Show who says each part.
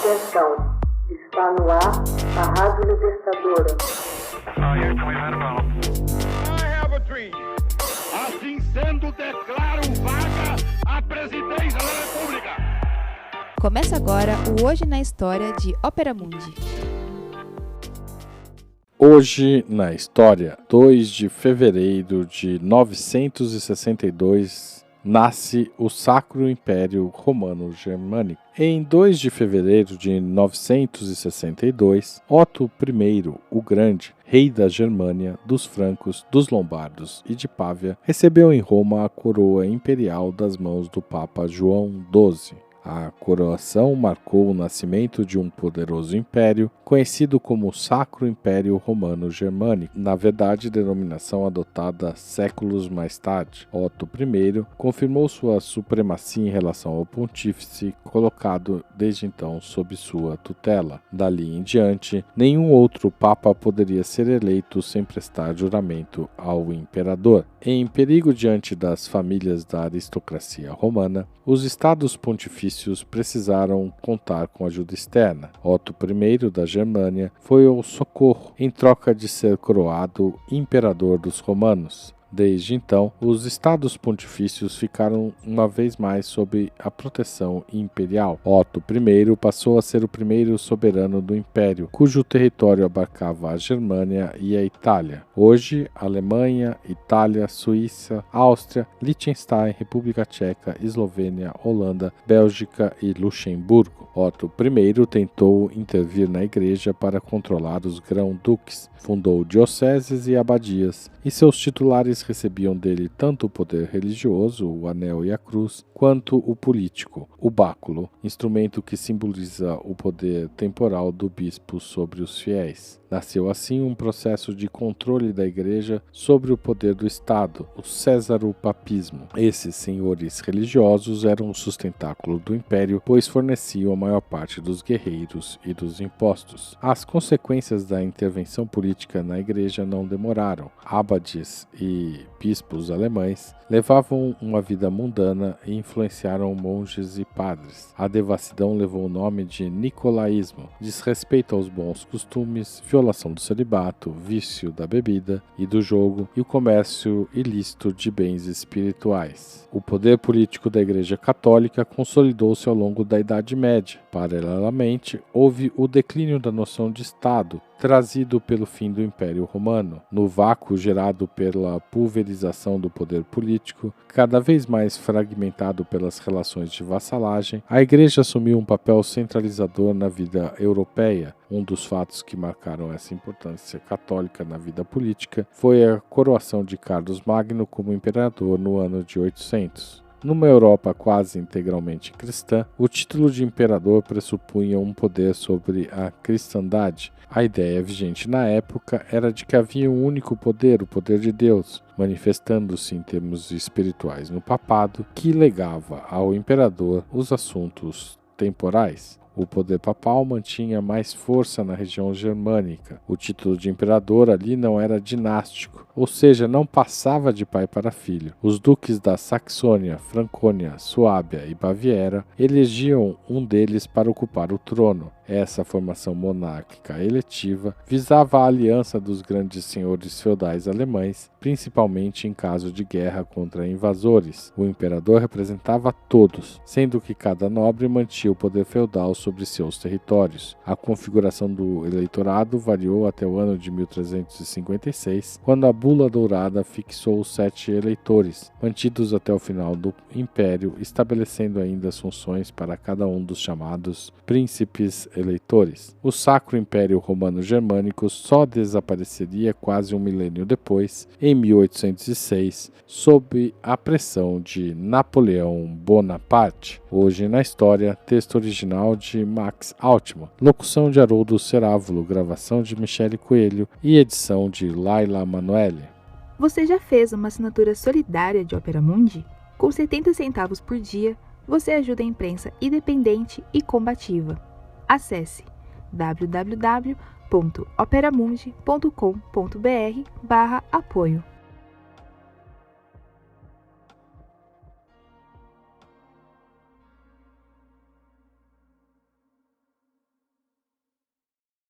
Speaker 1: Atenção, está no ar a Rádio Libertadora.
Speaker 2: Assim sendo, declaro vaga a presidência da República.
Speaker 3: Começa agora o Hoje na História de Ópera Mundi.
Speaker 4: Hoje na História, 2 de fevereiro de 962, nasce o Sacro Império Romano Germânico. Em 2 de fevereiro de 962, Otto I, o Grande, rei da Germânia, dos francos, dos lombardos e de Pávia, recebeu em Roma a coroa imperial das mãos do Papa João XII. A coroação marcou o nascimento de um poderoso império, conhecido como Sacro Império Romano Germânico, na verdade denominação adotada séculos mais tarde. Otto I confirmou sua supremacia em relação ao pontífice, colocado desde então sob sua tutela. Dali em diante, nenhum outro papa poderia ser eleito sem prestar juramento ao imperador. Em perigo diante das famílias da aristocracia romana, os estados pontifícios precisaram contar com ajuda externa. Otto I da Germânia foi ao socorro em troca de ser coroado imperador dos romanos. Desde então, os estados pontifícios ficaram uma vez mais sob a proteção imperial. Otto I passou a ser o primeiro soberano do império, cujo território abarcava a Germânia e a Itália. Hoje, Alemanha, Itália, Suíça, Áustria, Liechtenstein, República Tcheca, Eslovênia, Holanda, Bélgica e Luxemburgo. Otto I tentou intervir na igreja para controlar os grão-duques, fundou dioceses e abadias, e seus titulares recebiam dele tanto o poder religioso, o anel e a cruz, quanto o político, o báculo, instrumento que simboliza o poder temporal do bispo sobre os fiéis. Nasceu assim um processo de controle da igreja sobre o poder do Estado, o césaropapismo. Esses senhores religiosos eram o sustentáculo do império, pois forneciam a maior parte dos guerreiros e dos impostos. As consequências da intervenção política na igreja não demoraram. Abades e bispos alemães levavam uma vida mundana e influenciaram monges e padres. A devassidão levou o nome de nicolaísmo, desrespeito aos bons costumes, violação do celibato, vício da bebida e do jogo e o comércio ilícito de bens espirituais. O poder político da Igreja Católica consolidou-se ao longo da Idade Média. Paralelamente, houve o declínio da noção de Estado, trazido pelo fim do Império Romano. No vácuo gerado pela pulverização do poder político, cada vez mais fragmentado pelas relações de vassalagem, a Igreja assumiu um papel centralizador na vida europeia. Um dos fatos que marcaram essa importância católica na vida política foi a coroação de Carlos Magno como imperador no ano de 800. Numa Europa quase integralmente cristã, o título de imperador pressupunha um poder sobre a cristandade. A ideia vigente na época era de que havia um único poder, o poder de Deus, manifestando-se em termos espirituais no papado, que legava ao imperador os assuntos temporais. O poder papal mantinha mais força na região germânica. O título de imperador ali não era dinástico, ou seja, não passava de pai para filho. Os duques da Saxônia, Francônia, Suábia e Baviera elegiam um deles para ocupar o trono. Essa formação monárquica eletiva visava a aliança dos grandes senhores feudais alemães, principalmente em caso de guerra contra invasores. O imperador representava todos, sendo que cada nobre mantinha o poder feudal sobre seus territórios. A configuração do eleitorado variou até o ano de 1356, quando a Bula Dourada fixou os 7 eleitores, mantidos até o final do Império, estabelecendo ainda as funções para cada um dos chamados príncipes eleitores. O Sacro Império Romano Germânico só desapareceria quase um milênio depois, em 1806, sob a pressão de Napoleão Bonaparte. Hoje na História, texto original de Max Altman, locução de Haroldo Cerávulo, gravação de Michele Coelho e edição de Laila Manoeli.
Speaker 3: Você já fez uma assinatura solidária de Ópera Mundi? Com 70 centavos por dia, você ajuda a imprensa independente e combativa. Acesse www.operamundi.com.br/apoio.